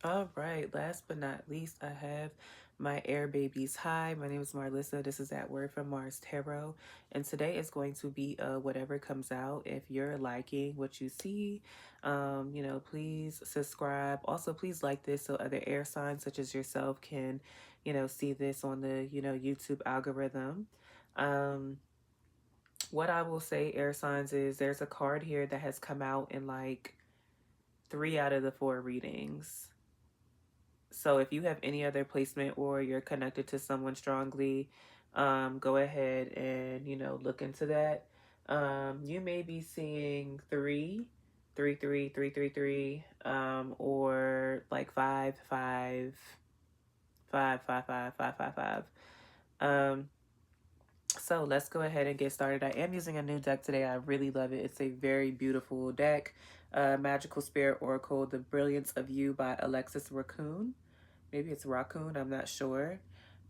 All right, last but not least, I have my air babies. Hi, my name is Marlissa. This is At Word from Mars Tarot. And today is going to be whatever comes out. If you're liking what you see, please subscribe. Also, please like this so other air signs such as yourself can, see this on the, YouTube algorithm. Um, what I will say, air signs, is there's a card here that has come out in like 3 out of the 4 readings. So if you have any other placement or you're connected to someone strongly, go ahead and, look into that. You may be seeing 3, 3, 3, 3, 3, 3, or like 5, 5, 5, 5, 5, 5, 5, 5. Um, so let's go ahead and get started. I am using a new deck today. I really love it. It's a very beautiful deck. Magical Spirit Oracle, The Brilliance of You by Alexis Raccoon. Maybe it's Raccoon, I'm not sure.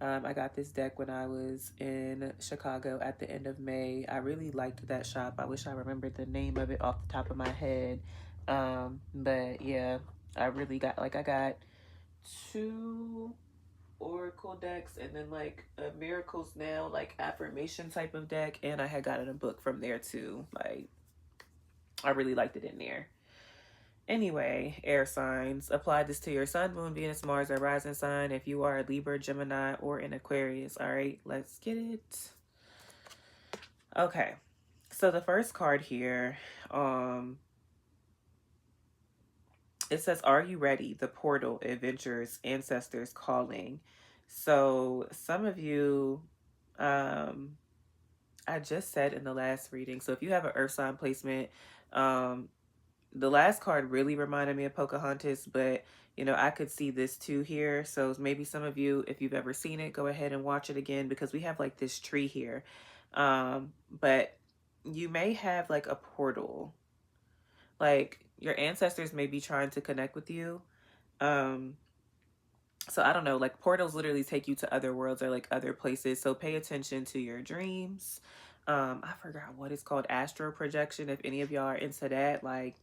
I got this deck when I was in Chicago at the end of May. I really liked that shop. I wish I remembered the name of it off the top of my head. But yeah, I got 2 Oracle decks and then like a Miracles Now, like affirmation type of deck. And I had gotten a book from there too. Like, I really liked it in there. Anyway, air signs. Apply this to your sun, moon, Venus, Mars, or rising sign if you are a Libra, Gemini, or an Aquarius. All right, let's get it. Okay, so the first card here, it says, "Are you ready? The portal, adventures, ancestors calling." So some of you, I just said in the last reading. So if you have an Earth sign placement, the last card really reminded me of Pocahontas, but I could see this too here. So maybe some of you, if you've ever seen it, go ahead and watch it again because we have like this tree here. But you may have like a portal, like your ancestors may be trying to connect with you. So I don't know, like portals literally take you to other worlds or like other places. So pay attention to your dreams. I forgot what it's called, astral projection. If any of y'all are into that, like,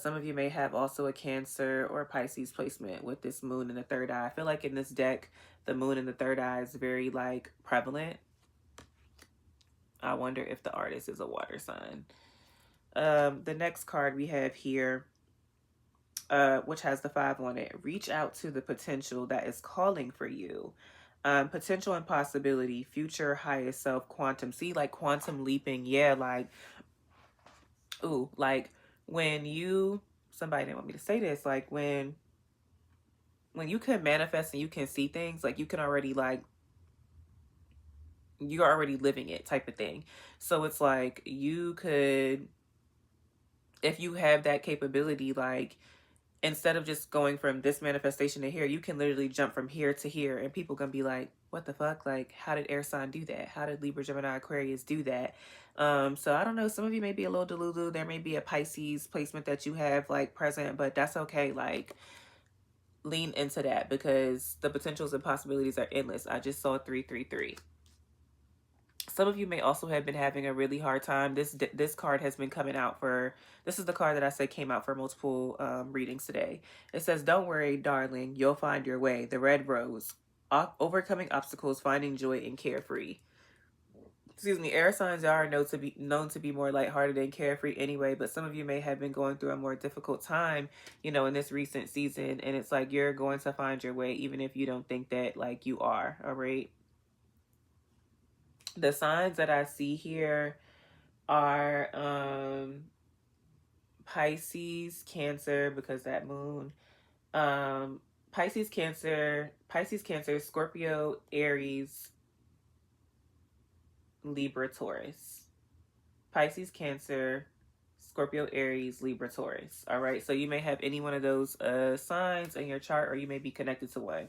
some of you may have also a Cancer or a Pisces placement with this moon in the third eye. I feel like in this deck, the moon in the third eye is very like prevalent. I wonder if the artist is a water sign. The next card we have here, which has the 5 on it. Reach out to the potential that is calling for you. Potential and possibility, future, highest self, quantum. See, like quantum leaping. Yeah, like, ooh, like when you, somebody didn't want me to say this, like when you can manifest and you can see things, like you can already like, you're already living it type of thing. So it's like you could, if you have that capability, like instead of just going from this manifestation to here, you can literally jump from here to here and people gonna be like, what the fuck? Like, how did air sign do that? How did Libra, Gemini, Aquarius do that? So I don't know, some of you may be a little delulu. There may be a Pisces placement that you have like present, but that's okay. Like, lean into that because the potentials and possibilities are endless. I just saw 333. Some of you may also have been having a really hard time. This card has been coming out for, this is the card that I said came out for multiple readings today. It says, "Don't worry, darling, you'll find your way." The red rose, overcoming obstacles, finding joy and carefree. Excuse me, air signs are known to be more lighthearted and carefree anyway, but some of you may have been going through a more difficult time, in this recent season, and it's like you're going to find your way even if you don't think that like you are, all right? The signs that I see here are Pisces, Cancer, because that moon, Pisces, Cancer, Scorpio, Aries, Libra, Taurus. Pisces, Cancer, Scorpio, Aries, Libra, Taurus. All right, so you may have any one of those signs in your chart, or you may be connected to one.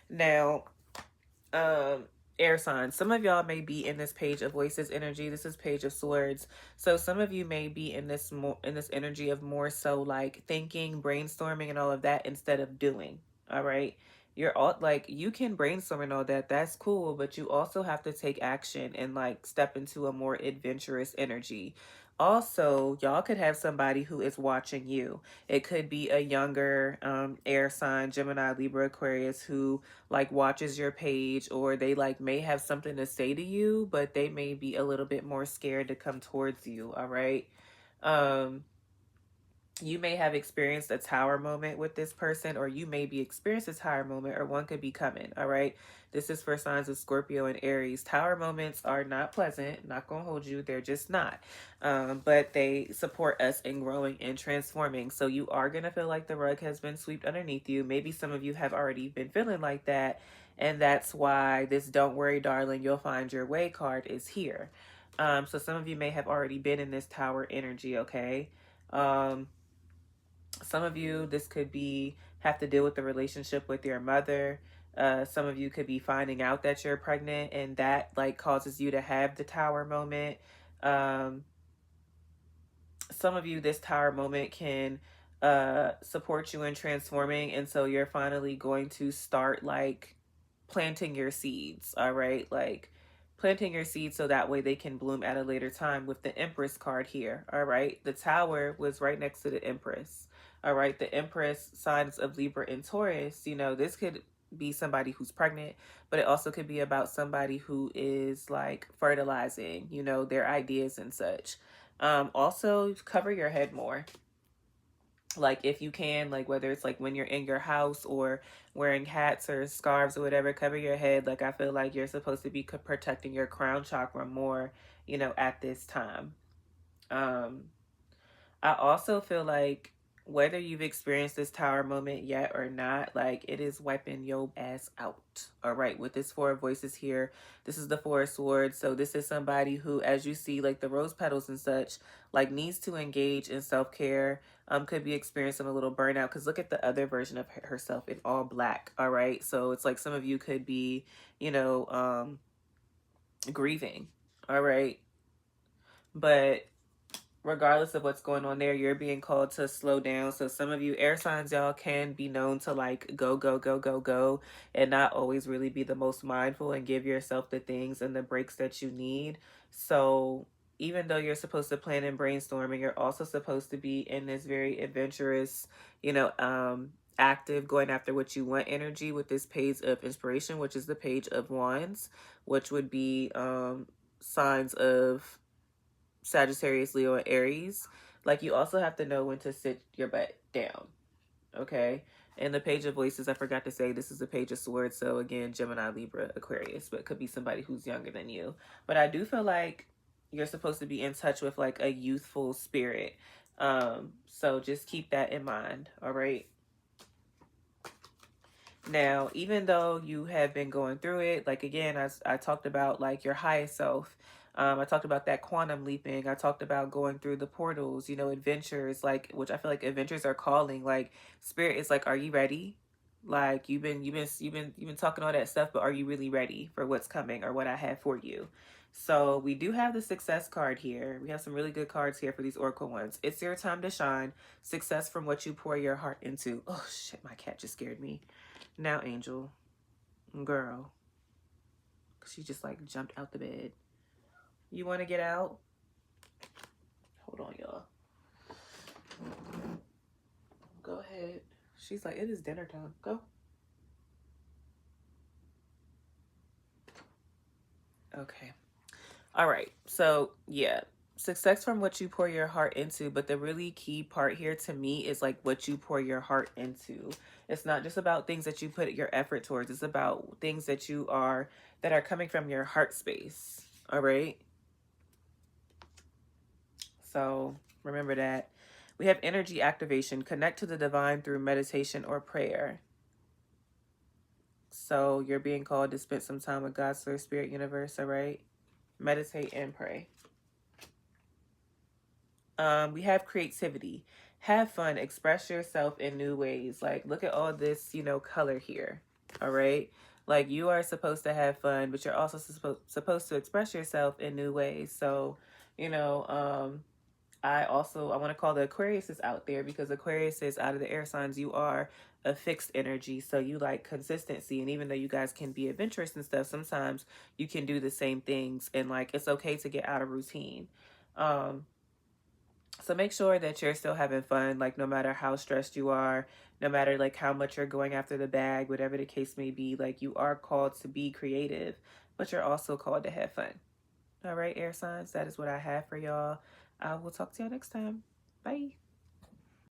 Now, air signs. Some of y'all may be in this Page of Voices energy. This is Page of Swords. So some of you may be in this energy of more so like thinking, brainstorming, and all of that instead of doing. All right. You're all like, you can brainstorm and all that. That's cool, but you also have to take action and like step into a more adventurous energy. Also, y'all could have somebody who is watching you. It could be a younger air sign, Gemini, Libra, Aquarius, who like watches your page, or they like may have something to say to you, but they may be a little bit more scared to come towards you. All right. Um, you may have experienced a tower moment with this person, or you may be experiencing a tower moment, or one could be coming. All right. This is for signs of Scorpio and Aries. Tower moments are not pleasant. Not gonna hold you. They're just not. But they support us in growing and transforming. So you are gonna feel like the rug has been swept underneath you. Maybe some of you have already been feeling like that, and that's why this "Don't worry, darling, you'll find your way" card is here. So some of you may have already been in this tower energy. Okay. Some of you, this could be have to deal with the relationship with your mother. Some of you could be finding out that you're pregnant, and that like causes you to have the tower moment. Um, some of you, this tower moment can support you in transforming, and so you're finally going to start like planting your seeds. All right, like planting your seeds so that way they can bloom at a later time. With the Empress card here, all right, the tower was right next to the Empress. All right, the Empress, signs of Libra and Taurus, you know, this could be somebody who's pregnant, but it also could be about somebody who is like fertilizing, you know, their ideas and such. Also cover your head more, like if you can, like whether it's like when you're in your house or wearing hats or scarves or whatever, cover your head. Like I feel like you're supposed to be protecting your crown chakra more, you know, at this time. um I also feel like whether you've experienced this tower moment yet or not, like it is wiping your ass out. All right, with this Four of Voices here, this is the Four of Swords. So this is somebody who, as you see, like the rose petals and such, like needs to engage in self-care. Could be experiencing a little burnout, because look at the other version of herself in all black. All right, so it's like some of you could be, you know, grieving. All right, but regardless of what's going on there, you're being called to slow down. So some of you air signs, y'all, can be known to like go, go, go, go, go, and not always really be the most mindful and give yourself the things and the breaks that you need. So even though you're supposed to plan and brainstorming, you're also supposed to be in this very adventurous, you know, active, going after what you want energy with this Page of Inspiration, which is the Page of Wands, which would be signs of Sagittarius, Leo, and Aries. Like you also have to know when to sit your butt down. Okay. And the Page of Voices, I forgot to say, this is the Page of Swords. So again, Gemini, Libra, Aquarius, but it could be somebody who's younger than you. But I do feel like you're supposed to be in touch with like a youthful spirit. So just keep that in mind. All right. Now, even though you have been going through it, like again, I talked about like your highest self. I talked about that quantum leaping. I talked about going through the portals, you know, adventures, like which I feel like adventures are calling. Like spirit is like, are you ready? Like you've been talking all that stuff, but are you really ready for what's coming or what I have for you? So we do have the success card here. We have some really good cards here for these oracle ones. It's your time to shine. Success from what you pour your heart into. Oh shit, my cat just scared me. Now, Angel, girl, she just like jumped out the bed. You want to get out? Hold on, y'all. Go ahead. She's like, it is dinner time. Go. Okay. All right. So, yeah. Success from what you pour your heart into, but the really key part here to me is like what you pour your heart into. It's not just about things that you put your effort towards. It's about things that that are coming from your heart space. All right. So remember that. We have energy activation. Connect to the divine through meditation or prayer. So you're being called to spend some time with God, Source, Spirit, Universe, all right? Meditate and pray. We have creativity. Have fun. Express yourself in new ways. Like, look at all this, you know, color here, all right? Like, you are supposed to have fun, but you're also supposed to express yourself in new ways. So, you know, I want to call the Aquariuses out there, because Aquarius is out of the air signs. You are a fixed energy, so you like consistency. And even though you guys can be adventurous and stuff, sometimes you can do the same things, and like it's okay to get out of routine. Um, So make sure that you're still having fun, like no matter how stressed you are, no matter like how much you're going after the bag, whatever the case may be, like you are called to be creative, but you're also called to have fun. All right, air signs, that is what I have for y'all. I will talk to y'all next time. Bye.